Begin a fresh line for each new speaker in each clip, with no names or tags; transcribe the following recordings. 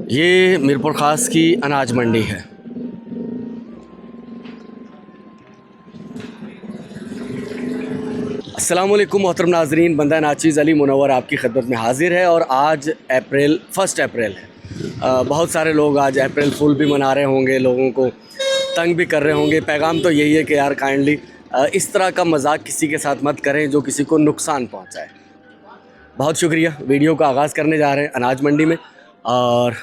ये मीरपुर ख़ास की अनाज मंडी है। अस्सलामुअलैकुम मोहतरम नाजरीन, बंदा नाचीज़ अली मुनव्वर आपकी खिदमत में हाज़िर है। और आज फर्स्ट अप्रैल है। बहुत सारे लोग आज अप्रैल फूल भी मना रहे होंगे, लोगों को तंग भी कर रहे होंगे। पैगाम तो यही है कि यार काइंडली इस तरह का मजाक किसी के साथ मत करें जो किसी को नुकसान पहुँचाए। बहुत शुक्रिया। वीडियो का आगाज़ करने जा रहे हैं अनाज मंडी में। और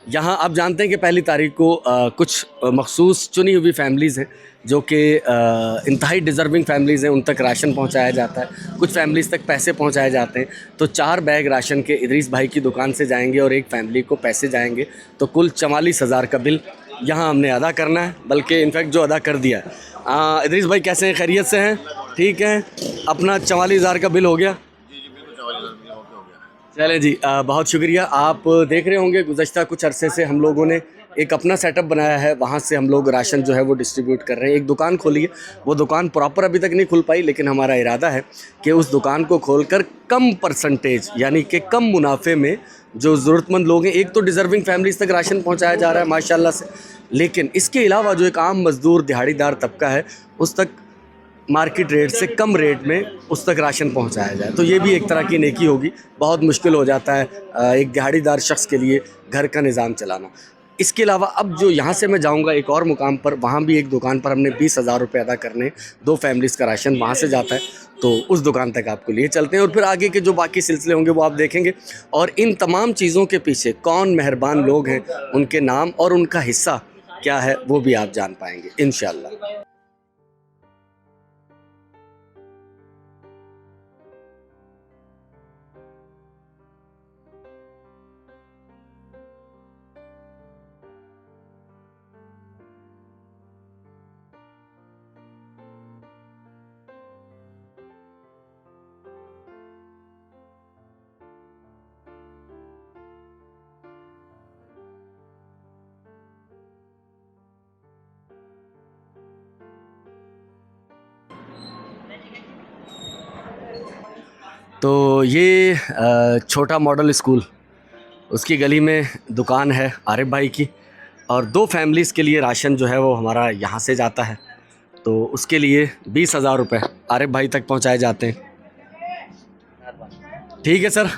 यहाँ आप जानते हैं कि पहली तारीख को कुछ मखसूस चुनी हुई फैमिलीज़ हैं जो कि इंतहाई डिज़र्विंग फैमिलीज़ हैं, उन तक राशन पहुँचाया जाता है। कुछ फैमिलीज़ तक पैसे पहुँचाए जाते हैं। तो 4 बैग राशन के इदरीस भाई की दुकान से जाएंगे और एक फैमिली को पैसे जाएंगे। तो कुल 44,000 का बिल यहाँ हमने अदा करना है, बल्कि इनफैक्ट जो अदा कर दिया है। इदरीस भाई कैसे हैं? खैरियत से हैं? ठीक हैं? अपना 44,000 का बिल हो गया? चलें जी, बहुत शुक्रिया। आप देख रहे होंगे गुज़श्ता कुछ अरसे से हम लोगों ने एक अपना सेटअप बनाया है, वहाँ से हम लोग राशन जो है वो डिस्ट्रीब्यूट कर रहे हैं। एक दुकान खोली है, वो दुकान प्रॉपर अभी तक नहीं खुल पाई, लेकिन हमारा इरादा है कि उस दुकान को खोलकर कम परसेंटेज यानी कि कम मुनाफे में जो ज़रूरतमंद लोग हैं, एक तो डिज़र्विंग फैमिलीज़ तक राशन पहुँचाया जा रहा है माशाल्लाह से, लेकिन इसके अलावा जो एक आम मज़दूर दिहाड़ीदार तबका है उस तक मार्केट रेट से कम रेट में उस तक राशन पहुंचाया जाए। तो ये भी एक तरह की नेकी होगी। बहुत मुश्किल हो जाता है एक दिहाड़ीदार शख्स के लिए घर का निज़ाम चलाना। इसके अलावा अब जो यहाँ से मैं जाऊँगा एक और मुकाम पर, वहाँ भी एक दुकान पर हमने 20,000 रुपये अदा करने, 2 फैमिलीज़ का राशन वहाँ से जाता है। तो उस दुकान तक आपको लिए चलते हैं और फिर आगे के जो बाकी सिलसिले होंगे वो आप देखेंगे। और इन तमाम चीज़ों के पीछे कौन मेहरबान लोग हैं, उनके नाम और उनका हिस्सा क्या है वो भी आप जान पाएंगे इंशाअल्लाह। तो ये छोटा मॉडल स्कूल, उसकी गली में दुकान है आरिफ भाई की, और 2 फैमिलीज़ के लिए राशन जो है वो हमारा यहाँ से जाता है। तो उसके लिए 20,000 रुपये आरिफ भाई तक पहुँचाए जाते हैं। ठीक है सर,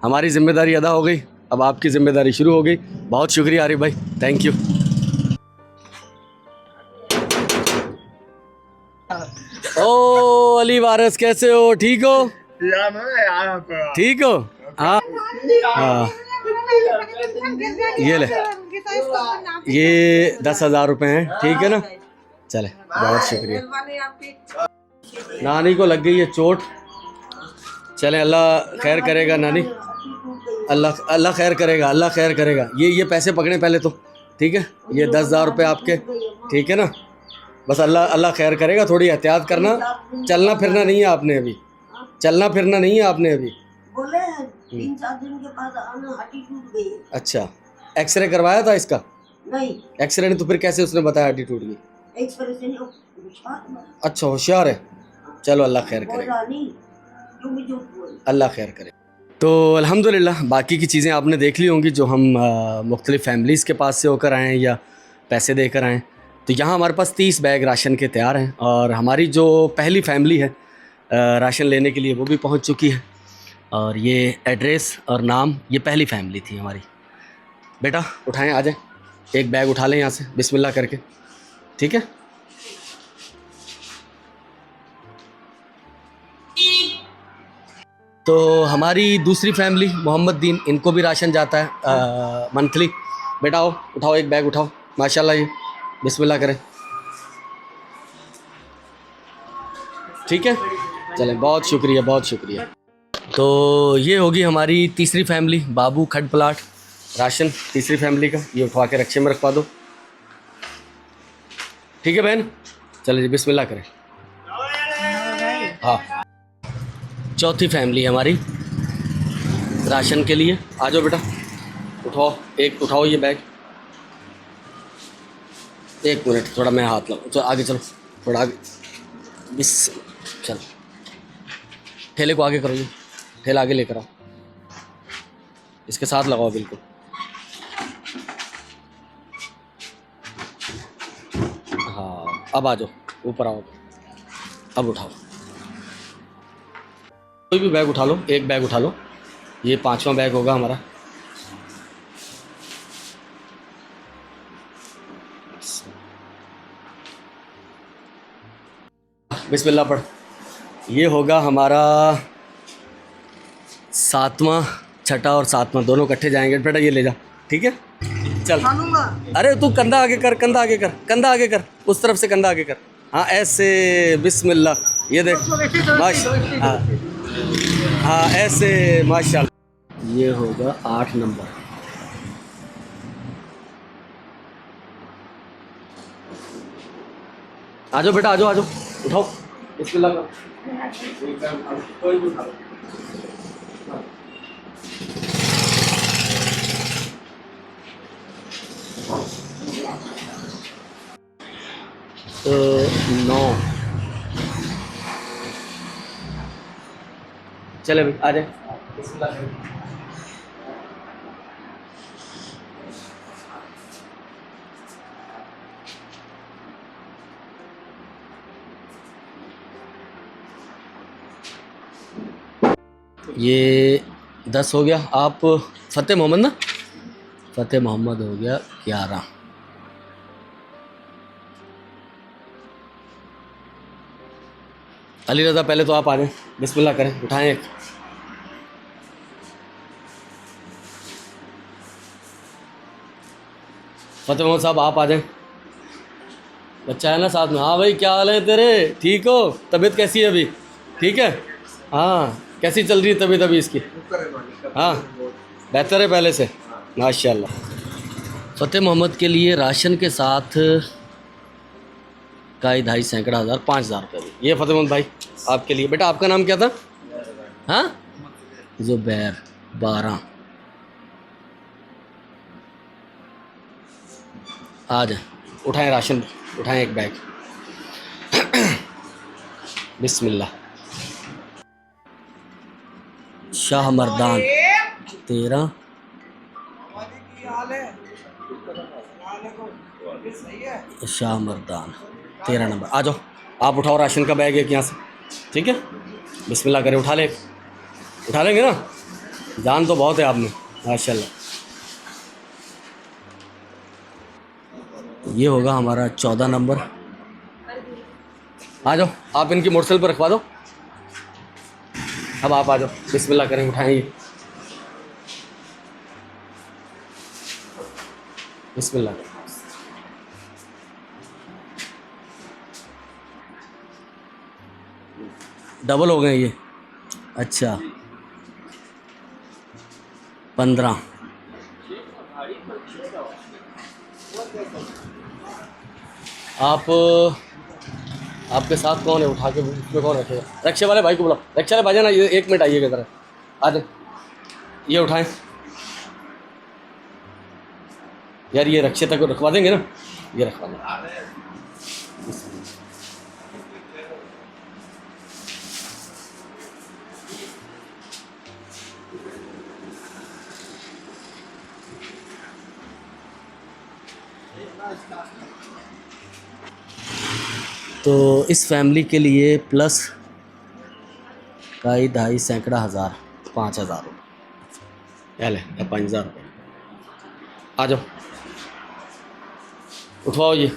हमारी ज़िम्मेदारी अदा हो गई, अब आपकी ज़िम्मेदारी शुरू हो गई। बहुत शुक्रिया आरिफ भाई, थैंक यू। ओ अली वारिस, कैसे हो? ठीक हो? ठीक हो? हाँ हाँ, ये ले, ये 10,000 रुपये हैं, ठीक है ना? चले, बहुत शुक्रिया। नानी को लग गई है चोट। चलें, अल्लाह खैर करेगा नानी, अल्लाह खैर करेगा, अल्लाह खैर करेगा। ये पैसे पकड़े पहले तो, ठीक है? ये 10,000 रुपये आपके, ठीक है ना? बस अल्लाह खैर करेगा। थोड़ी एहतियात करना, चलना फिरना नहीं है आपने अभी, चलना फिरना नहीं है आपने अभी।
बोले 3-4 दिन के बाद हड्डी टूट गई।
अच्छा, एक्सरे करवाया था इसका?
नहीं।
एक्सरे ने तो फिर कैसे उसने बताया हड्डी टूट गई?
एक्सरे से
अच्छा, होशियार है। चलो अल्लाह खैर करे, अल्लाह खैर करे। तो अल्हम्दुलिल्लाह बाकी की चीज़ें आपने देख ली होंगी जो हम मुख्तलिफ़ फैमिलीज़ के पास से होकर आए हैं या पैसे देकर आए हैं। तो यहाँ हमारे पास 30 बैग राशन के तैयार हैं और हमारी जो पहली फैमिली है राशन लेने के लिए वो भी पहुँच चुकी है। और ये एड्रेस और नाम, ये पहली फैमिली थी हमारी। बेटा उठाएं, आ जाएं, एक बैग उठा लें यहाँ से बिस्मिल्लाह करके, ठीक है? तो हमारी दूसरी फैमिली मोहम्मद दीन, इनको भी राशन जाता है मंथली। बेटा आओ, उठाओ एक बैग उठाओ, माशाल्लाह, ये बिस्मिल्लाह करें, ठीक है? चलें, बहुत शुक्रिया, बहुत शुक्रिया। तो ये होगी हमारी तीसरी फैमिली, बाबू खड प्लाट, राशन तीसरी फैमिली का, ये उठवा के रक्शे में रखवा दो, ठीक है बहन? चले जी, बिस्मिल्लाह करें। हाँ, चौथी फैमिली हमारी राशन के लिए। आ जाओ बेटा, उठाओ, एक उठाओ ये बैग। एक मिनट, थोड़ा मैं हाथ लगाऊँ, तो आगे चलो, थोड़ा आगे, बिस, चलो ठेले को आगे करो, ये ठेला आगे लेकर आओ, इसके साथ लगाओ बिल्कुल। अब आ जाओ, ऊपर आओ, अब उठाओ, कोई भी बैग उठा लो, एक बैग उठा लो, ये 5वां बैग होगा हमारा। बिस्मिल्लाह पढ़। ये होगा हमारा 7वां, छठा और 7वां दोनों इकट्ठे जाएंगे। बेटा ये ले जा, ठीक है, चल। अरे तू कंधा आगे कर, कंधा आगे कर, कंधा आगे कर, उस तरफ से कंधा आगे कर। हाँ ऐसे, बिस्मिल्लाह, ये देख, माशा, हाँ ऐसे, माशाल्लाह। ये होगा 8 नंबर। आ जाओ बेटा, आ जाओ, आ जाओ, उठाओ, बिस्मिल्लाह करो। कोई भी उठा लो। तो 9, चले भाई, आ जाए, बिस्मिल्लाह करो। ये 10 हो गया। आप फ़तेह मोहम्मद ना, फ़तेह मोहम्मद हो गया 11। अली रज़ा पहले तो आप आ जाएं, बिस्मिल्लाह करें, उठाएं एक। फ़तेह मोहम्मद साहब आप आ जाएं, बच्चा है ना साथ में। हाँ भाई, क्या हाल है तेरे, ठीक हो, तबीयत कैसी है अभी, ठीक है? हाँ, कैसी चल रही है तबीयत अभी इसकी? हाँ बेहतर है पहले से, माशाल्लाह। फ़तेह मोहम्मद के लिए राशन के साथ का 2.5 सैकड़ा हज़ार 5,000 रुपये। ये फ़तेह मोहम्मद भाई आपके लिए। बेटा आपका नाम क्या था? हाँ, ज़ुबैर, 12। आ जाए, उठाएं राशन, उठाएं एक बैग। बिस्मिल्लाह। शाह मर्दान 13। शाह मर्दान 13 नंबर। आ जाओ, आप उठाओ राशन का बैग एक यहाँ से, ठीक है? बिस्मिल्लाह करें, उठा ले, उठा लेंगे ना, जान तो बहुत है आप में, माशाल्लाह। ये होगा हमारा 14 नंबर। आ जाओ, आप इनकी मोटरसाइकिल पर रखवा दो। अब आप आ जाओ, बिस्मिल्लाह करें, उठाएंगे, बिस्मिल्लाह। डबल हो गए ये, अच्छा 15। आप, आपके साथ कौन है? उठा के उसमें कौन रखेगा? रिक्शे वाले भाई को बुलाओ, रिक्शे वाले भाई जाना, ये 1 मिनट आइएगा ज़रा, आ जाए, ये उठाएं यार, ये रिक्शे तक रखवा देंगे ना, ये रखवा देंगे। तो इस फैमिली के लिए प्लस का 2.5 सैकड़ा हज़ार 5,000 रुपये, ले 5,000 रुपये। आ जाओ, उठवाओ, ये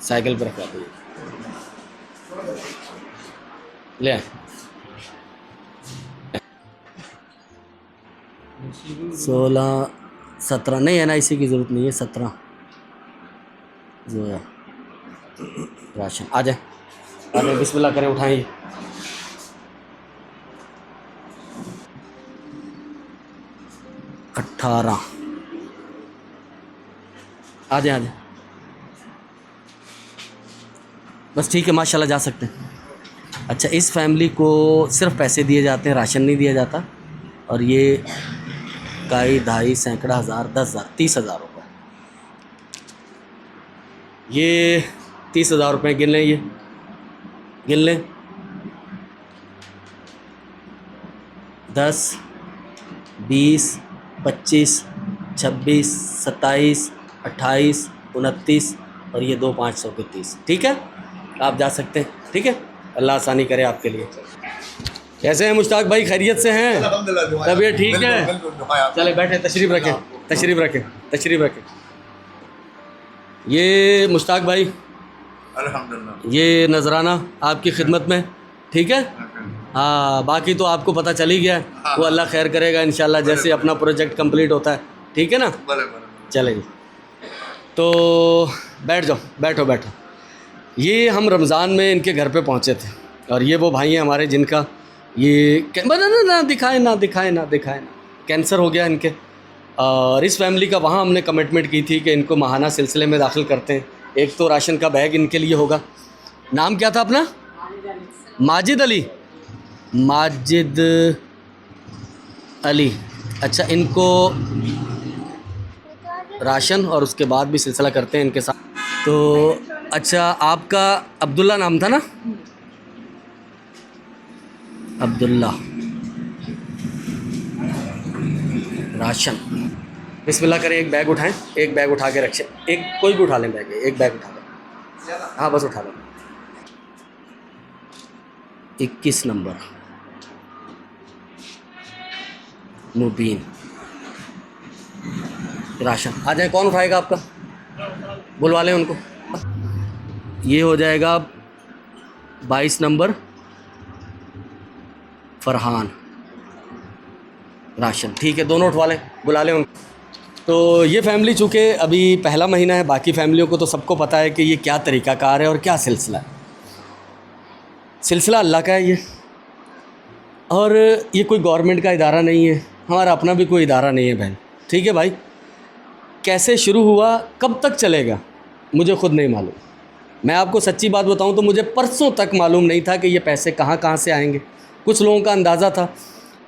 साइकिल पर रखवा दो, ले आए। 16, 17 नहीं है ना, इसी की ज़रूरत नहीं है, 17 जो है राशन। आ जाए, आ जाए, बिस्मिल्लाह करें, उठाएं। 18। आ जाए, आ जाए, बस ठीक है, माशाल्लाह, जा सकते हैं। अच्छा, इस फैमिली को सिर्फ पैसे दिए जाते हैं, राशन नहीं दिया जाता। और ये का 2.5 सैकड़ा हज़ार 10,000 30,000 रुपये। ये 30,000 रुपये गिन लें, ये गिन लें, 10, 20, 25, 26, 27, 28, 29, और ये 2 500 के 30। ठीक है, आप जा सकते हैं। ठीक है, अल्लाह आसानी करे आपके लिए। कैसे हैं मुश्ताक भाई, खैरियत से हैं? तबीयत ठीक है? चले बैठे, तशरीफ़ रखें, तशरीफ़ रखें, तशरीफ़ रखें। ये मुश्ताक भाई,
अल्हम्दुलिल्लाह।
ये नजराना आपकी खिदमत में। ठीक है, हाँ, बाकी तो आपको पता चल ही गया है, वो अल्लाह खैर करेगा इंशाल्लाह जैसे अपना प्रोजेक्ट कंप्लीट होता है। ठीक है ना, चलेंगे। तो बैठ जाओ, बैठो बैठो। ये हम रमज़ान में इनके घर पे पहुँचे थे और ये वो भाई हैं हमारे जिनका ये ना दिखाए ना दिखाए ना दिखाए ना कैंसर हो गया इनके। और इस फैमिली का वहाँ हमने कमिटमेंट की थी कि इनको माहाना सिलसिले में दाखिल करते हैं। एक तो राशन का बैग इनके लिए होगा। नाम क्या था अपना? माजिद अली। माजिद अली, अच्छा, इनको राशन और उसके बाद भी सिलसिला करते हैं इनके साथ। तो अच्छा, आपका अब्दुल्ला नाम था ना? अब्दुल्ला। राशन, बिस्मिल्लाह करें, एक बैग उठाएं, एक बैग उठा के रखें, एक कोई भी उठा लें बैग, एक बैग उठा लें। हाँ बस उठा लें। 21 नंबर मुबीन राशन। आ जाए, कौन उठाएगा आपका? बुलवा लें उनको। ये हो जाएगा 22 नंबर फरहान राशन। ठीक है, दोनों उठवा लें, बुला लें उनको। तो ये फैमिली चूँकि अभी पहला महीना है, बाकी फैमिलियों को तो सबको पता है कि ये क्या तरीक़ाकार है और क्या सिलसिला है। सिलसिला अल्लाह का है ये, और ये कोई गवर्नमेंट का इदारा नहीं है, हमारा अपना भी कोई इदारा नहीं है बहन। ठीक है भाई, कैसे शुरू हुआ, कब तक चलेगा, मुझे ख़ुद नहीं मालूम। मैं आपको सच्ची बात बताऊं तो मुझे परसों तक मालूम नहीं था कि ये पैसे कहाँ कहाँ से आएंगे। कुछ लोगों का अंदाज़ा था,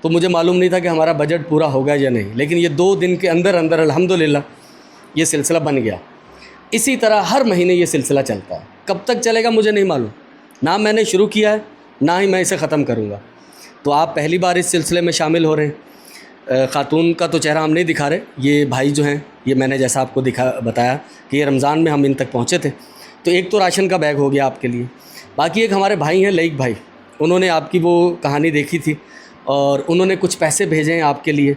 तो मुझे मालूम नहीं था कि हमारा बजट पूरा होगा या नहीं। लेकिन ये 2 दिन के अंदर अंदर अल्हम्दुलिल्लाह ये सिलसिला बन गया। इसी तरह हर महीने ये सिलसिला चलता है। कब तक चलेगा मुझे नहीं मालूम, ना मैंने शुरू किया है ना ही मैं इसे ख़त्म करूँगा। तो आप पहली बार इस सिलसिले में शामिल हो रहे हैं। ख़ातून का तो चेहरा हम नहीं दिखा रहे, ये भाई जो हैं, ये मैंने जैसा आपको बताया कि ये रमज़ान में हम इन तक पहुँचे थे। तो एक तो राशन का बैग हो गया आपके लिए, बाकी एक हमारे भाई हैं लईक भाई, उन्होंने आपकी वो कहानी देखी थी और उन्होंने कुछ पैसे भेजे हैं आपके लिए।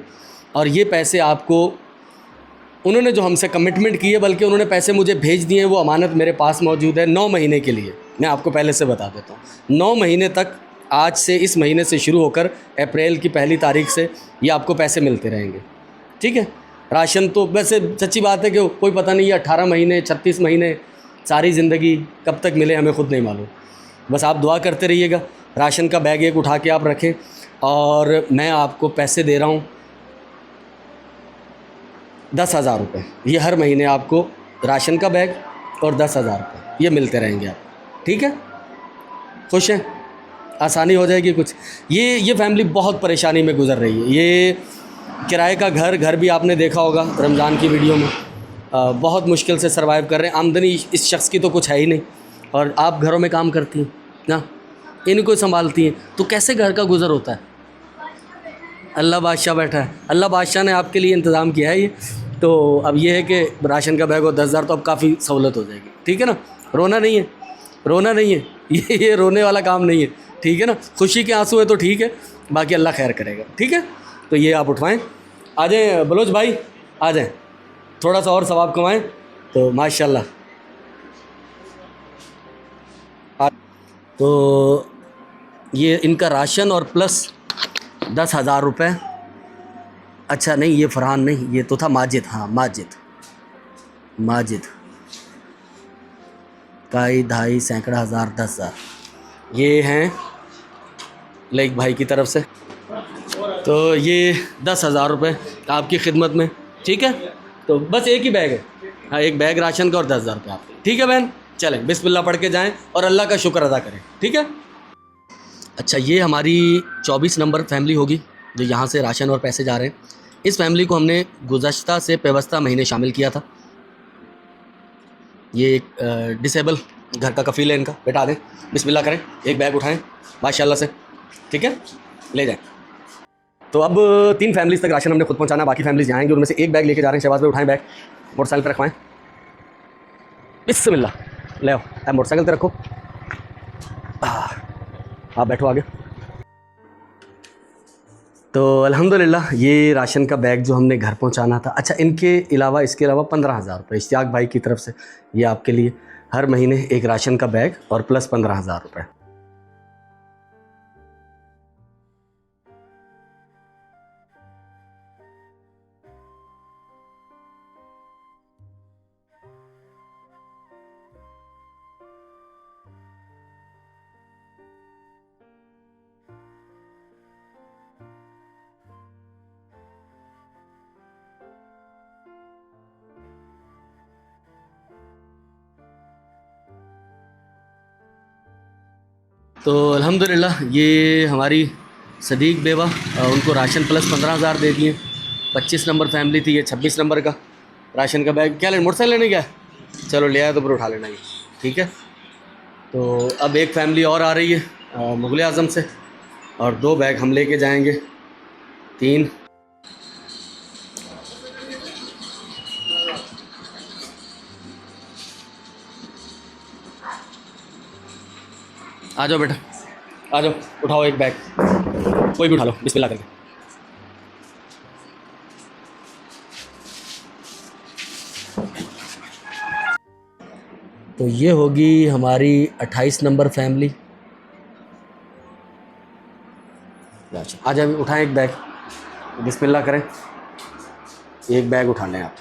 और ये पैसे आपको उन्होंने जो हमसे कमिटमेंट की है, बल्कि उन्होंने पैसे मुझे भेज दिए हैं, वो अमानत मेरे पास मौजूद है 9 महीने के लिए। मैं आपको पहले से बता देता हूँ, 9 महीने तक, आज से, इस महीने से शुरू होकर अप्रैल की पहली तारीख से ये आपको पैसे मिलते रहेंगे। ठीक है, राशन तो वैसे सच्ची बात है कि कोई पता नहीं, ये 18 महीने 36 महीने सारी ज़िंदगी कब तक मिले हमें ख़ुद नहीं मालूम। बस आप दुआ करते रहिएगा। राशन का बैग एक उठा के आप रखें, और मैं आपको पैसे दे रहा हूँ 10,000 रुपये। ये हर महीने आपको राशन का बैग और 10,000 रुपये ये मिलते रहेंगे आप। ठीक है, खुश हैं? आसानी हो जाएगी कुछ। ये फैमिली बहुत परेशानी में गुज़र रही है। ये किराए का घर भी आपने देखा होगा रमज़ान की वीडियो में, बहुत मुश्किल से सर्वाइव कर रहे हैं। आमदनी इस शख्स की तो कुछ है ही नहीं, और आप घरों में काम करती हैं ना, इनको संभालती हैं, तो कैसे घर का गुज़र होता है? अल्लाह बादशाह बैठा है, अल्लाह बादशाह ने आपके लिए इंतज़ाम किया है ये। तो अब ये है कि राशन का बैग और 10,000 तो अब काफ़ी सहूलत हो जाएगी। ठीक है ना, रोना नहीं है, रोना नहीं है, ये रोने वाला काम नहीं है। ठीक है ना, खुशी के आंसू है तो ठीक है, बाकी अल्लाह खैर करेगा। ठीक है, तो ये आप उठवाएं। आ जाएँ बलोच भाई, आ जाएँ, थोड़ा सा और सवाब कमाएं तो माशाल्लाह। तो ये इनका राशन और प्लस 10,000 रुपये। अच्छा नहीं, ये फरहान नहीं, ये तो था माजिद। हाँ, माजिद काई ढाई सैकड़ा हज़ार 10,000 ये हैं लईक भाई की तरफ से। तो ये 10,000 रुपये आपकी खिदमत में। ठीक है, तो बस एक ही बैग है। हाँ, एक बैग राशन का और 10,000 रुपये आपके। ठीक है बहन, चलें बिस्मिल्लाह पढ़ के जाएं और अल्लाह का शुक्र अदा करें। ठीक है। अच्छा, ये हमारी 24 नंबर फैमिली होगी जो यहाँ से राशन और पैसे जा रहे हैं। इस फैमिली को हमने गुज़श्ता से पेवस्ता महीने शामिल किया था। ये एक डिसेबल घर का कफ़ील है इनका, बैठा दें, बिस्मिल्लाह करें, एक बैग उठाएं माशाल्लाह से। ठीक है, ले जाएं। तो अब 3 फैमिलीज़ तक राशन हमने खुद पहुँचाना, बाकी फैमिलीज़ जाएंगे, उनमें से एक बैग लेके जा रहे हैं। शहबाज भाई उठाएं बैग, मोटरसाइकिल पर रखवाएं। बिस्मिल्लाह, ले आओ, मोटरसाइकिल पे रखो। आप बैठो आगे। तो अल्हम्दुलिल्लाह ये राशन का बैग जो हमने घर पहुंचाना था। अच्छा, इनके अलावा इसके अलावा 15,000 रुपये इश्तियाक भाई की तरफ से ये आपके लिए हर महीने एक राशन का बैग और प्लस 15,000 रुपये। तो अल्हम्दुलिल्लाह ये हमारी सदीक बेवा, उनको राशन प्लस 15,000 दे दिए। 25 नंबर फैमिली थी, ये 26 नंबर का राशन का बैग। क्या लेना, मोटरसाइकिल लेने क्या? चलो ले आया तो फिर उठा लेना ये, ठीक है। तो अब एक फैमिली और आ रही है मुग़ल आज़म से, और 2 बैग हम लेके जाएंगे, 3। आ जाओ बेटा, आ जाओ, उठाओ एक बैग, कोई भी उठा लो बिस्मिल्लाह करके। तो ये होगी हमारी 28 नंबर फैमिली। आ जाए, उठाएं एक बैग, बिस्मिल्लाह करें, एक बैग उठाने आप।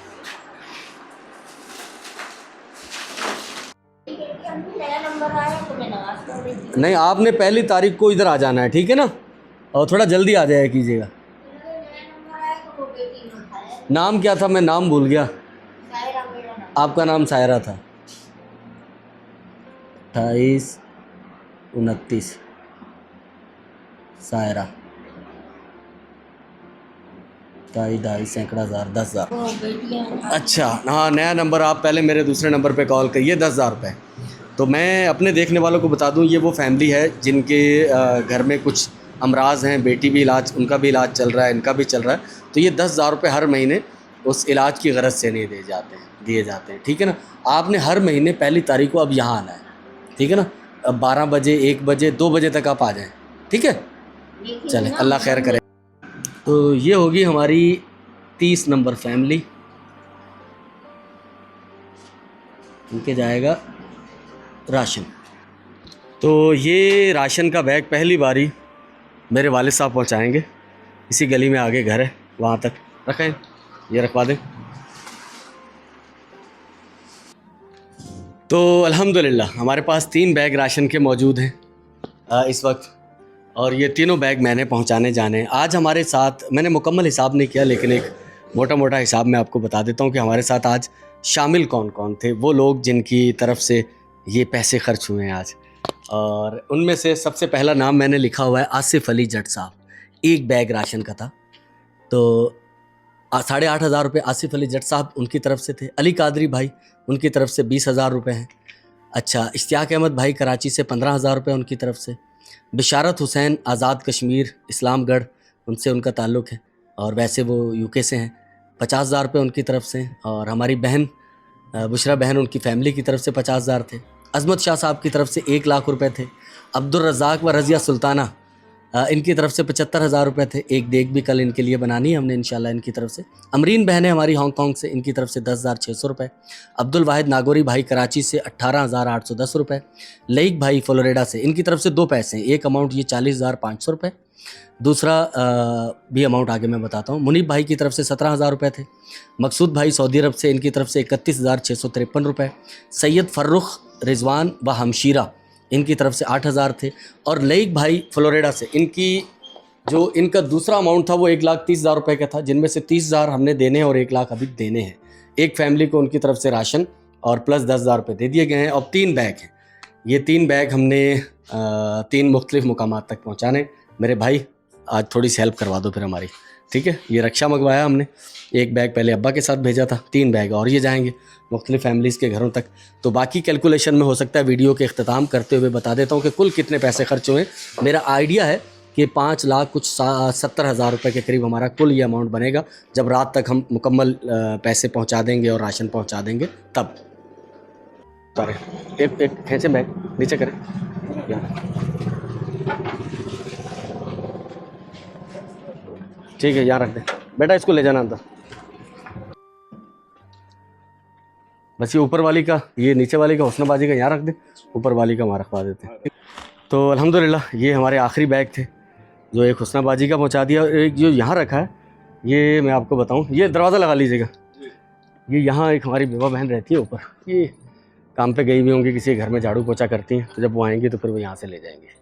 नया नंबर आया तो मैं नवाज कर देती
नहीं, आपने पहली तारीख को इधर आ जाना है, ठीक है ना, और थोड़ा जल्दी आ जाया कीजिएगा।
नया नंबर आया तो वो बेटी ने उठाया।
नाम क्या था, मैं नाम भूल गया।
सायरा मेरा नाम।
आपका नाम सायरा था। 28 29 सायरा, 2.5 सैकड़ा हज़ार, 10,000।
वो बेटियाँ
अच्छा हाँ, नया नंबर आप पहले मेरे दूसरे नंबर पे कॉल करिए, 10,000 रुपये। तो मैं अपने देखने वालों को बता दूं, ये वो फैमिली है जिनके घर में कुछ अमराज हैं, बेटी भी इलाज, उनका भी इलाज चल रहा है, इनका भी चल रहा है। तो ये 10,000 रुपये हर महीने उस इलाज की गरज से नहीं दिए जाते हैं, ठीक है ना। आपने हर महीने पहली तारीख को अब यहाँ आना है, ठीक है ना। अब 12 बजे, 1 बजे, 2 बजे तक आप आ जाएँ, ठीक है। चलें, अल्लाह खैर करे। तो ये होगी हमारी 30 नंबर फैमिली, इनके जाएगा राशन। तो ये राशन का बैग पहली बारी मेरे वालिद साहब पहुंचाएंगे। इसी गली में आगे घर है, वहाँ तक रखें, ये रखवा दें। तो अल्हम्दुलिल्लाह हमारे पास 3 बैग राशन के मौजूद हैं इस वक्त, और ये तीनों बैग मैंने पहुंचाने जाने हैं। आज हमारे साथ, मैंने मुकम्मल हिसाब नहीं किया, लेकिन एक मोटा मोटा हिसाब मैं आपको बता देता हूं कि हमारे साथ आज शामिल कौन कौन थे, वो लोग जिनकी तरफ से ये पैसे खर्च हुए हैं आज। और उनमें से सबसे पहला नाम मैंने लिखा हुआ है आसिफ अली जट साहब, 1 बैग राशन का था। तो 8,500 रुपये आसिफ अली जट साहब उनकी तरफ से थे। अली कादरी भाई, उनकी तरफ से 20,000 रुपये हैं। अच्छा, इश्तियाक अहमद भाई कराची से 15,000 रुपये उनकी तरफ से। बिशारत हुसैन आज़ाद कश्मीर इस्लामगढ़, उनसे उनका ताल्लुक़ है, और वैसे वो यूके से हैं, 50,000 रुपये उनकी तरफ से। और हमारी बहन बुशरा बहन, उनकी फ़ैमिली की तरफ से 50,000 थे। अज़मत शाह साहब की तरफ से 1 लाख रुपए थे। अब्दुल रज़ाक व रज़िया सुल्ताना, इनकी तरफ से 75,000 रुपये थे। एक देग भी कल इनके लिए बनानी है हमने इंशाल्लाह इनकी तरफ से। अमरीन बहनें हमारी हांगकॉन्ग से, इनकी तरफ से 10,600 रुपये। अब्दुल वाहिद नागौरी भाई कराची से 18,810 रुपये। लईक भाई फ्लोरिडा से, इनकी तरफ से 2 पैसे हैं, एक अमाउंट ये 40,500 रुपये, दूसरा भी अमाउंट आगे मैं बताता हूँ। मुनीब भाई की तरफ से 17,000 रुपये थे। मकसूद भाई सऊदी अरब से, इनकी तरफ से 31,653 रुपये। सैयद फ़र्रुख रिजवान व हमशीरा, इनकी तरफ से 8,000 थे। और लईक भाई फ्लोरिडा से, इनका दूसरा अमाउंट था वो 1,30,000 रुपये का था, जिनमें से 30,000 हमने देने हैं और 1 लाख अभी देने हैं। एक फैमिली को उनकी तरफ से राशन और प्लस 10,000 रुपये दे दिए गए हैं। और 3 बैग हैं, ये 3 बैग हमने 3 मुख्तलिफ मुकामात तक पहुँचाने। मेरे भाई आज थोड़ी सी हेल्प करवा दो फिर हमारी, ठीक है। ये रक्षा मंगवाया हमने, 1 बैग पहले अब्बा के साथ भेजा था, 3 बैग और ये जाएंगे मुख्तलिफ फैमिलीज़ के घरों तक। तो बाकी कैलकुलेशन में हो सकता है वीडियो के अख्ताम करते हुए बता देता हूँ कि कुल कितने पैसे खर्च हुए। मेरा आइडिया है कि 5,70,000 रुपये के करीब हमारा कुल ये अमाउंट बनेगा, जब रात तक हम मुकम्मल पैसे पहुँचा देंगे और राशन पहुँचा देंगे तब। सारे एक एक खींचे बैग नीचे करें यहाँ। ठीक है यहाँ रख दे बेटा, इसको ले जाना अंदर। बस ये ऊपर वाली का, ये नीचे वाली का हुस्नबाजी का यहाँ रख दे, ऊपर वाली का वहाँ रखवा देते हैं। तो अल्हम्दुलिल्लाह ये हमारे आखिरी बैग थे जो एक हुस्नबाजी का पहुँचा दिया। एक जो यहाँ रखा है ये मैं आपको बताऊँ, ये दरवाज़ा लगा लीजिएगा। ये यहाँ एक हमारी बेवा बहन रहती है ऊपर, ये काम पे गई हुई होंगी, किसी घर में झाड़ू पोछा करती हैं, तो जब वो आएंगी तो फिर वो यहाँ से ले जाएंगे।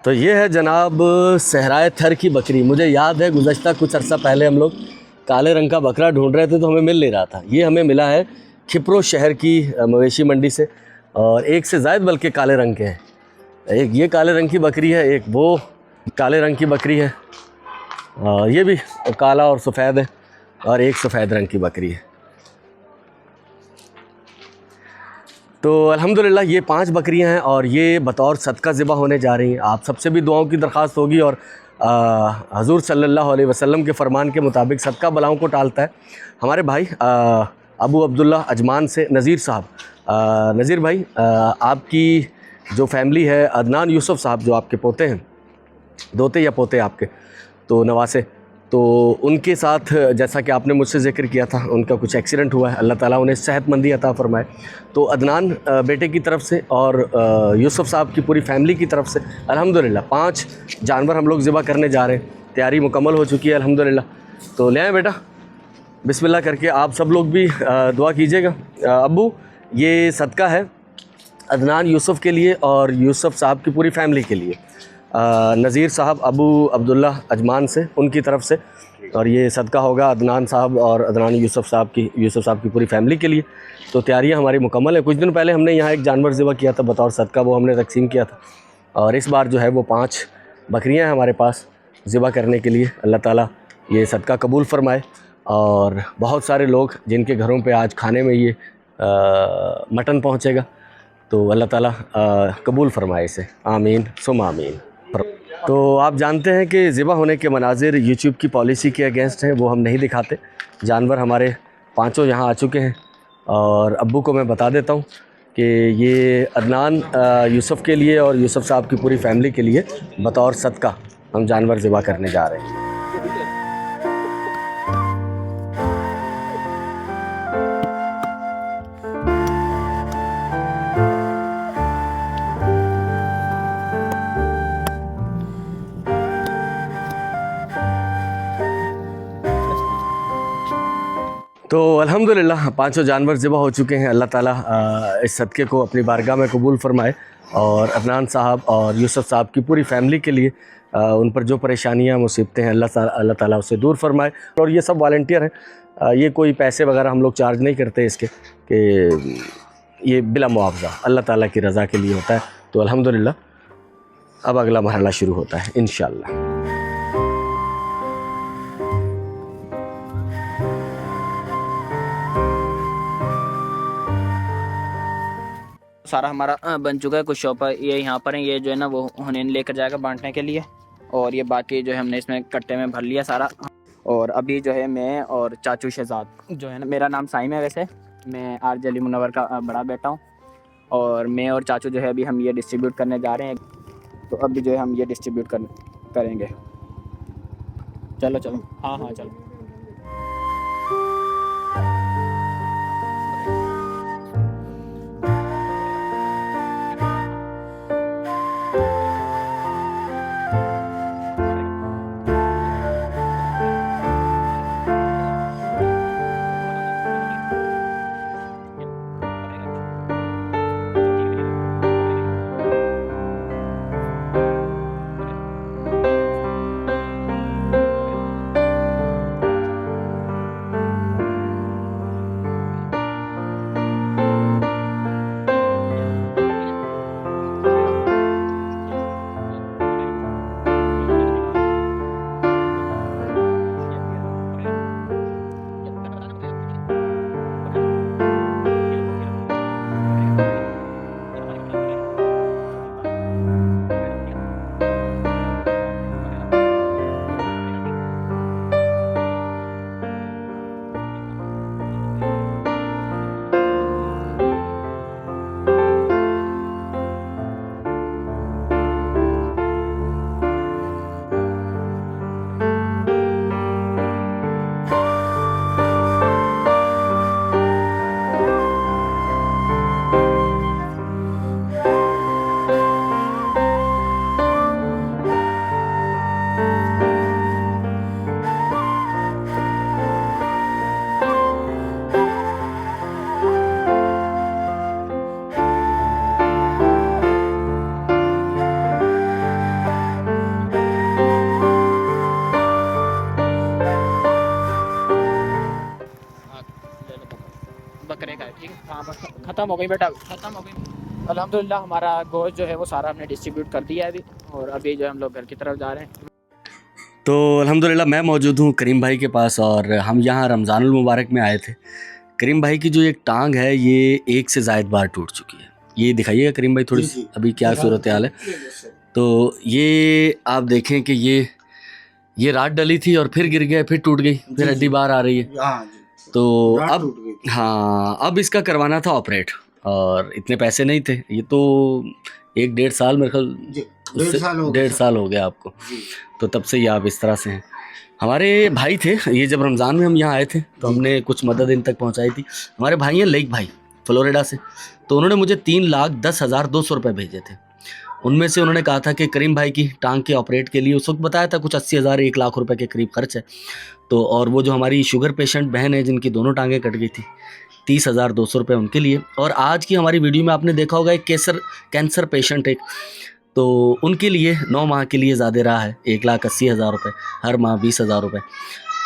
तो ये है जनाब सहराए थर की बकरी। मुझे याद है गुज़श्ता कुछ अर्सा पहले हम लोग काले रंग का बकरा ढूंढ रहे थे तो हमें मिल नहीं रहा था। ये हमें मिला है खिपरो शहर की मवेशी मंडी से, और एक से ज़ायद बल्कि काले रंग के हैं। एक ये काले रंग की बकरी है, एक वो काले रंग की बकरी है, ये भी काला और सफ़ेद है, और एक सफ़ेद रंग की बकरी है। तो अल्हम्दुलिल्लाह ये 5 बकरियां हैं और ये बतौर सदका ज़िबा होने जा रही हैं। आप सबसे भी दुआओं की दरख्वास्त होगी, और हज़ूर सल्लल्लाहु अलैहि वसल्लम के फ़रमान के मुताबिक सदका बलाओं को टालता है। हमारे भाई अबू अब्दुल्ला अजमान से नज़ीर साहब, नज़ीर भाई आपकी जो फैमिली है, अदनान यूसुफ साहब जो आपके पोते हैं, दोते या पोते आपके, तो नवासे, तो उनके साथ जैसा कि आपने मुझसे ज़िक्र किया था उनका कुछ एक्सीडेंट हुआ है। अल्लाह ताला उन्हें सेहतमंदी अता फ़रमाए। तो अदनान बेटे की तरफ से और यूसुफ साहब की पूरी फैमिली की तरफ से अल्हम्दुलिल्लाह 5 जानवर हम लोग ज़िबा करने जा रहे हैं। तैयारी मुकम्मल हो चुकी है अल्हम्दुलिल्लाह। तो ले आए बेटा, बिस्मिल्लाह करके आप सब लोग भी दुआ कीजिएगा। अब्बू ये सदका है अदनान यूसुफ के लिए और यूसुफ साहब की पूरी फैमिली के लिए, नज़ीर साहब अबू अब्दुल्ला अजमान से, उनकी तरफ से, और ये सदका होगा अदनान साहब और अदनान यूसुफ साहब की पूरी फैमिली के लिए। तो तैयारियां हमारी मुकम्मल है। कुछ दिन पहले हमने यहाँ एक जानवर ज़िबा किया था बतौर सदका, वो हमने तकसीम किया था, और इस बार जो है वो 5 बकरियाँ हैं हमारे पास ज़िबा करने के लिए। अल्लाह ताला ये सदका कबूल फ़रमाए, और बहुत सारे लोग जिनके घरों पे आज खाने में ये मटन पहुँचेगा, तो अल्लाह ताला कबूल फ़रमाए इसे, आमीन सुम आमीन। तो आप जानते हैं कि ज़िबा होने के मनाजिर यूट्यूब की पॉलिसी के अगेंस्ट हैं, वो हम नहीं दिखाते। जानवर हमारे 5 यहाँ आ चुके हैं, और अब्बू को मैं बता देता हूँ कि ये अदनान यूसुफ के लिए और यूसुफ साहब की पूरी फैमिली के लिए बतौर सदका हम जानवर ज़िबा करने जा रहे हैं। तो अल्हम्दुलिल्लाह 5 जानवर ज़िबा हो चुके हैं। अल्लाह ताला इस सदक़े को अपनी बारगाह में कबूल फ़रमाए, और अदनान साहब और यूसुफ साहब की पूरी फैमिली के लिए उन पर जो परेशानियां मुसीबतें हैं अल्लाह ताला उससे दूर फ़रमाए। और ये सब वॉलंटियर हैं, ये कोई पैसे वगैरह हम लोग चार्ज नहीं करते इसके, कि ये बिला मुआवजा अल्लाह ताला की रज़ा के लिए होता है। तो अल्हम्दुलिल्लाह अब अगला मरहला शुरू होता है इंशाअल्लाह।
सारा हमारा बन चुका है। कुछ शॉपर ये यहाँ पर हैं, ये जो है ना वो उन्हें लेकर जाएगा बांटने के लिए, और ये बाकी जो है हमने इसमें कट्टे में भर लिया सारा। और अभी जो है मैं और चाचू शहजाद जो है ना, मेरा नाम साइम है वैसे, मैं आरजे अली मुनव्वर का बड़ा बेटा हूँ, और मैं और चाचू जो है अभी हम ये डिस्ट्रीब्यूट करने जा रहे हैं। तो अभी जो है हम ये डिस्ट्रीब्यूट करेंगे। चलो चलो, हाँ हाँ चलो। बकरे का है, ठीक है। हाँ बस ख़त्म हो गई बेटा, ख़त्म हो गई। अल्हम्दुलिल्लाह हमारा गोश्त जो है वो सारा हमने डिस्ट्रीब्यूट कर दिया है अभी, और अभी जो है हम लोग घर की तरफ जा रहे हैं।
तो अल्हम्दुलिल्लाह मैं मौजूद हूँ करीम भाई के पास और हम यहाँ रमज़ानुल मुबारक में आए थे। करीम भाई की जो एक टांग है ये एक से ज़ायद बार टूट चुकी है। ये दिखाइएगा करीम भाई थोड़ी सी अभी क्या सूरत हाल है। तो ये आप देखें कि ये रात डली थी और फिर गिर गया, फिर टूट गई, फिर हड्डी बाहर आ रही है। तो अब हाँ अब इसका करवाना था ऑपरेट और इतने पैसे नहीं थे। ये तो 1-1.5 साल मेरे ख्याल 1.5 साल हो गया आपको, तो तब से ये आप इस तरह से हैं। हमारे भाई थे ये, जब रमज़ान में हम यहाँ आए थे तो हमने कुछ मदद इन तक पहुँचाई थी। हमारे भाई हैं लेक भाई फ्लोरिडा से, तो उन्होंने मुझे 3,10,200 रुपये भेजे थे। उनमें से उन्होंने कहा था कि करीम भाई की टांग के ऑपरेट के लिए उस वक्त बताया था कुछ 80,000 1 लाख रुपए के करीब खर्च है। तो और वो जो हमारी शुगर पेशेंट बहन है जिनकी दोनों टांगें कट गई थी, 30,200 रुपये उनके लिए। और आज की हमारी वीडियो में आपने देखा होगा एक कैंसर पेशेंट एक, तो उनके लिए 9 माह के लिए ज़्यादा रहा है 1,80,000 रुपये, हर माह 20,000 रुपये।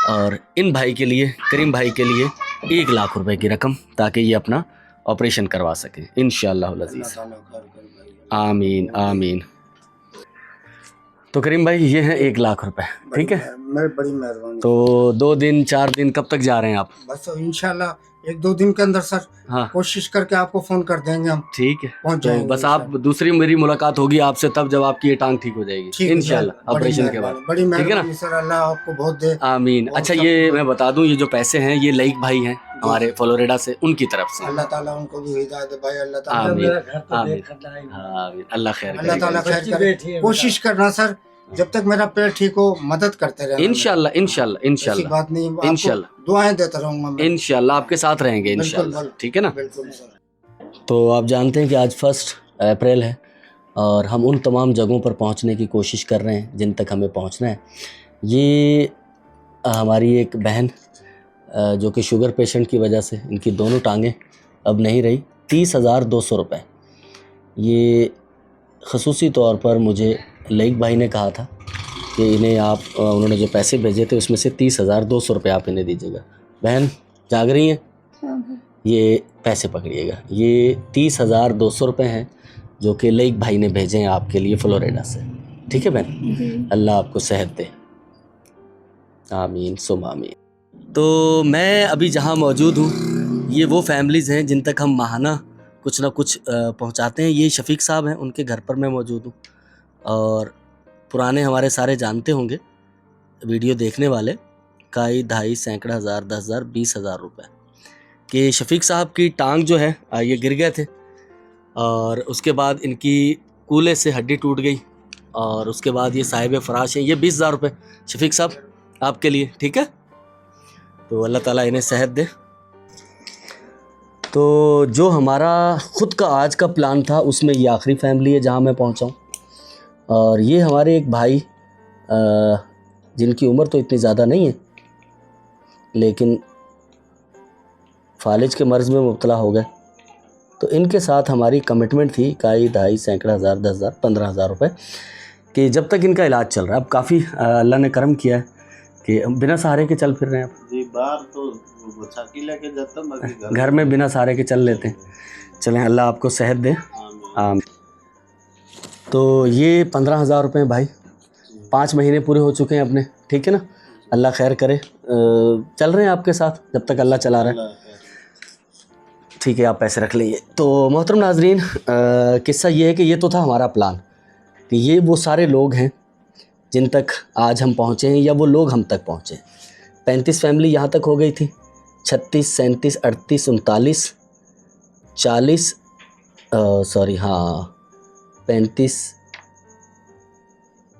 और इन भाई के लिए, करीम भाई के लिए 1 लाख रुपए की रकम, ताकि ये अपना ऑपरेशन करवा सकें इंशाअल्लाह अज़ीज़। आमीन आमीन। तो करीम भाई ये है 1 लाख रुपए, ठीक है।
बड़ी मेहरबानी।
तो 2 दिन 4 दिन कब तक जा रहे हैं आप?
बस इंशाल्लाह 1-2 दिन के अंदर सर
हाँ
कोशिश करके आपको फोन कर देंगे हम,
ठीक है।
पहुंच
तो
जाएंगे
बस आप दूसरी मेरी मुलाकात होगी आपसे तब जब आपकी ये टांग ठीक हो जाएगी इंशाल्लाह ऑपरेशन के बाद,
बड़ी
ठीक है ना।
मेहरबानी सर, अल्लाह आपको बहुत दे।
आमीन। अच्छा ये मैं बता दूं, ये जो पैसे हैं ये लईक भाई हैं हमारे फ्लोरिडा से, उनकी तरफ से।
अल्लाह ताला उनको भी हिदायत दे भाई, अल्लाह ताला
आमीन आमीन आमीन। अल्लाह खैर
अल्लाह ताला
करेगा
खैर करे। कोशिश करना सर, जब तक मेरा पेट ठीक हो मदद करते रहना।
इंशाल्लाह इंशाल्लाह
ऐसी
इंशाल्लाह
बात नहीं, आपको
इंशाल्लाह
दुआएं देता रहूंगा मैं।
इंशाल्लाह आपके साथ रहेंगे
बिल्कुल,
इंशाल्लाह,
बिल्कुल।
ठीक है ना।
बिल्कुल सर।
तो आप जानते हैं कि आज 1 अप्रैल है और हम उन तमाम जगहों पर पहुंचने की कोशिश कर रहे हैं जिन तक हमें पहुंचना है। ये हमारी एक बहन जो कि शुगर पेशेंट की वजह से इनकी दोनों टांगें अब नहीं रही, 30,200 रुपये। ये ख़ुसूसी तौर पर मुझे लईक भाई ने कहा था कि इन्हें आप उन्होंने जो पैसे भेजे थे उसमें से 30,200 रुपये आप इन्हें दीजिएगा। बहन जाग रही हैं? ये पैसे पकड़िएगा, ये 30,200 रुपये हैं जो कि लईक भाई ने भेजे हैं आपके लिए फ्लोरिडा से, ठीक है बहन। अल्लाह आपको सेहत दे, आमीन सुम आमीन। तो मैं अभी जहाँ मौजूद हूँ ये वो फैमिलीज़ हैं जिन तक हम माहाना कुछ ना कुछ पहुँचाते हैं। ये शफीक साहब हैं, उनके घर पर मैं मौजूद हूँ और पुराने हमारे सारे जानते होंगे वीडियो देखने वाले, काई 2.5 सैकड़ा हज़ार 10,000 20,000 रुपये कि शफीक साहब की टांग जो है ये गिर गए थे और उसके बाद इनकी कूले से हड्डी टूट गई और उसके बाद ये साहिब फराश हैं। ये 20,000 रुपये शफीक साहब आपके लिए, ठीक है। तो अल्लाह ताला इन्हें सेहत दे। तो जो हमारा ख़ुद का आज का प्लान था उसमें ये आखिरी फैमिली है जहाँ मैं पहुँचा हूँ। और ये हमारे एक भाई जिनकी उम्र तो इतनी ज़्यादा नहीं है लेकिन फालिज के मर्ज़ में मुब्तला हो गए, तो इनके साथ हमारी कमिटमेंट थी काई 2.5 सैकड़ा हज़ार 10,000 15,000 रुपये कि जब तक इनका इलाज चल रहा है। अब काफ़ी अल्लाह ने करम किया है कि बिना सहारे के चल फिर रहे हैं आप
जी। बाहर तो छाती लेके जाता, बाकी
घर में बिना सहारे के चल लेते हैं। चलें अल्लाह आपको सेहत दे, आमीन। तो ये 15,000 रुपये भाई, 5 महीने पूरे हो चुके हैं अपने, ठीक है ना। अल्लाह खैर करे, चल रहे हैं आपके साथ जब तक अल्लाह चला रहा है, ठीक है। आप पैसे रख लीजिए। तो मोहतरम नाजरीन, किस्सा ये है कि ये तो था हमारा प्लान कि ये वो सारे लोग हैं जिन तक आज हम पहुँचे हैं या वो लोग हम तक पहुँचे। 35 फैमिली यहाँ तक हो गई थी, 36 37 38 39 40 सॉरी हाँ 35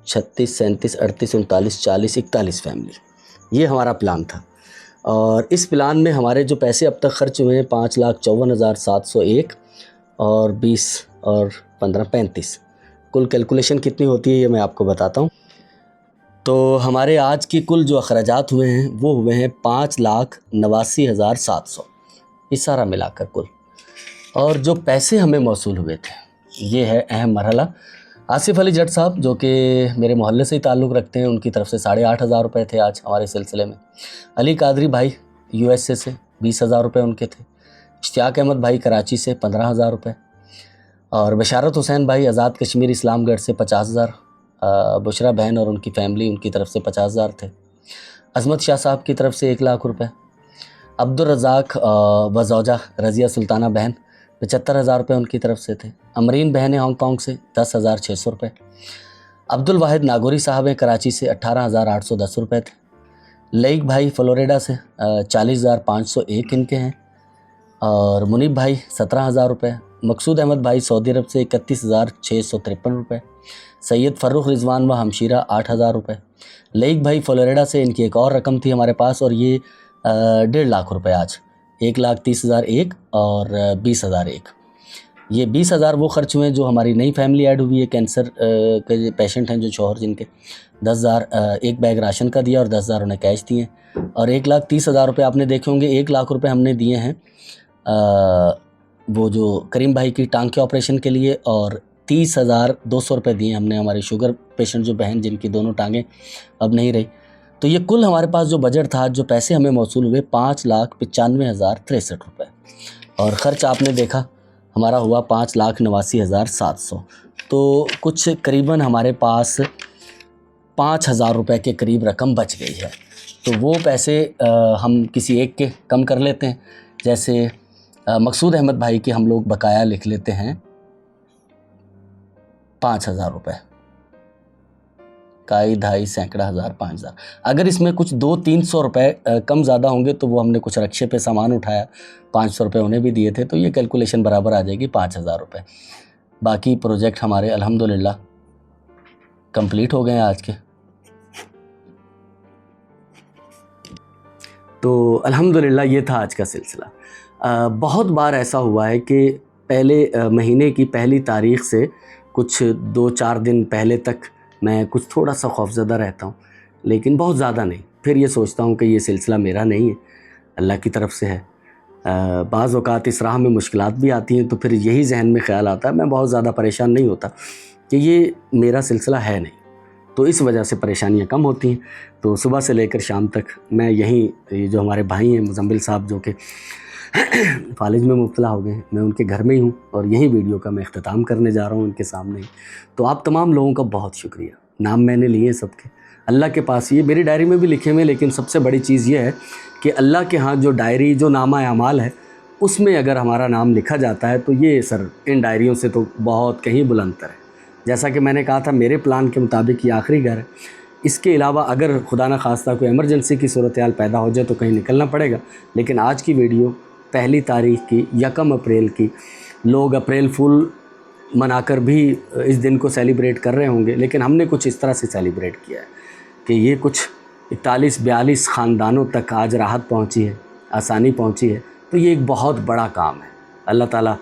36 37 38 39 40 41 फैमिली, ये हमारा प्लान था। और इस प्लान में हमारे जो पैसे अब तक खर्च हुए हैं 5,54,701 और 20 और 15 35, कुल कैलकुलेशन कितनी होती है ये मैं आपको बताता हूँ। तो हमारे आज की कुल जो अखराजात हुए हैं वो हुए हैं 5,89,700, ये सारा मिलाकर कुल। और जो पैसे हमें मौसूल हुए थे ये है अहम मरहला। आसिफ अली जट साहब जो कि मेरे मोहल्ले से ही ताल्लुक़ रखते हैं, उनकी तरफ से 8,500 रुपये थे आज हमारे सिलसिले में। अली कादरी भाई USA से 20,000 रुपये उनके थे। इश्तियाक अहमद भाई कराची से 15,000 रुपये, और बशारत हुसैन भाई आज़ाद कश्मीर इस्लामगढ़ से 50,000, बुशरा बहन और उनकी फ़ैमिली उनकी तरफ से 50,000 थे। अज़मत शाह साहब की तरफ से 1 लाख रुपये। अब्दुल रज़ाक वज़ौजा रज़िया सुल्ताना बहन 75,000 रुपये उनकी तरफ से थे। अमरीन बहन है हांगकॉन्ग से 10,600 रुपये। अब्दुल वाहिद नागौरी साहब हैं कराची से 18,810 रुपये थे। लईक भाई फ्लोरिडा से 40,501 इनके हैं, और मुनीब भाई 17,000 रुपये। मकसूद अहमद भाई सऊदी अरब से 31,653 रुपये। सैयद फ़र्रुख रिजवान व हमशीरा 8,000 रुपये। लईक भाई फ्लोरिडा से इनकी एक और रकम थी हमारे पास, और ये 1.5 लाख रुपये आज, 1,30,001 और 20,001। ये 20,000 वो खर्च हुए जो हमारी नई फैमिली ऐड हुई है, कैंसर के पेशेंट हैं जो शौहर जिनके, 10,000 एक बैग राशन का दिया और 10,000 उन्हें कैश दिए, और 1,30,000 रुपये आपने देखे होंगे। 1 लाख रुपये हमने दिए हैं वो जो करीम भाई की टांग के ऑपरेशन के लिए, और 30,200 रुपये दिए हमने हमारे शुगर पेशेंट जो बहन जिनकी दोनों टांगें अब नहीं रही। तो ये कुल हमारे पास जो बजट था, जो पैसे हमें मौसूल हुए 5,95,063 रुपये, और ख़र्च आपने देखा हमारा हुआ 5,89,700। तो कुछ करीबन हमारे पास 5,000 रुपये के करीब रकम बच गई है। तो वो पैसे हम किसी एक के कम कर लेते हैं, जैसे मकसूद अहमद भाई के हम लोग बकाया लिख लेते हैं 5,000 रुपये, काई ढाई सैकड़ा हज़ार 5,000। अगर इसमें कुछ 200-300 रुपये कम ज़्यादा होंगे तो वो हमने कुछ रक्शे पे सामान उठाया, 500 रुपये उन्हें भी दिए थे, तो ये कैलकुलेशन बराबर आ जाएगी 5,000 रुपये। बाकी प्रोजेक्ट हमारे अल्हम्दुलिल्लाह कंप्लीट हो गए हैं आज के। तो अल्हम्दुलिल्लाह ये था आज का सिलसिला। बहुत बार ऐसा हुआ है कि पहले महीने की पहली तारीख़ से कुछ 2-4 दिन पहले तक मैं कुछ थोड़ा सा खौफज़दा रहता हूँ, लेकिन बहुत ज़्यादा नहीं। फिर ये सोचता हूँ कि ये सिलसिला मेरा नहीं है, अल्लाह की तरफ से है। बाज़ औक़ात इस राह में मुश्किलात भी आती हैं, तो फिर यही जहन में ख़्याल आता है, मैं बहुत ज़्यादा परेशान नहीं होता कि ये मेरा सिलसिला है नहीं, तो इस वजह से परेशानियाँ कम होती हैं। तो सुबह से लेकर शाम तक मैं यहीं, ये जो हमारे भाई हैं मुज़म्मिल साहब जो कि फालिज में मुब्तला हो गए हैं, मैं उनके घर में ही हूँ, और यही वीडियो का मैं इख्तिताम करने जा रहा हूँ उनके सामने ही। तो आप तमाम लोगों का बहुत शुक्रिया। नाम मैंने लिए सबके, अल्लाह के पास ये मेरी डायरी में भी लिखे हुए, लेकिन सबसे बड़ी चीज़ ये है कि अल्लाह के यहाँ जो डायरी, जो नामा अमाल है, उसमें अगर हमारा नाम लिखा जाता है तो ये सर इन डायरियों से तो बहुत कहीं बुलंदतर है। जैसा कि मैंने कहा था, मेरे प्लान के मुताबिक ये आखिरी घर है। इसके अलावा अगर खुदा न खास्ता कोई एमरजेंसी की सूरत हाल पैदा हो जाए तो कहीं निकलना पड़ेगा। लेकिन आज की वीडियो 1 तारीख़ की, 1 अप्रैल की, लोग अप्रैल फुल मनाकर भी इस दिन को सेलिब्रेट कर रहे होंगे, लेकिन हमने कुछ इस तरह से सेलिब्रेट किया है कि ये कुछ 41-42 ख़ानदानों तक आज राहत पहुंची है, आसानी पहुंची है। तो ये एक बहुत बड़ा काम है। अल्लाह ताला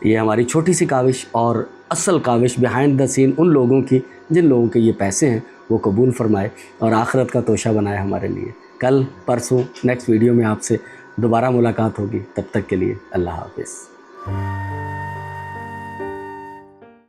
ये हमारी छोटी सी काविश और असल काविश बिहाइंड द सीन उन लोगों की जिन लोगों के ये पैसे हैं वो कबूल फरमाए और आखिरत का तोशा बनाए हमारे लिए। कल परसों नेक्स्ट वीडियो में आपसे दोबारा मुलाकात होगी। तब तक के लिए अल्लाह हाफ़िज़।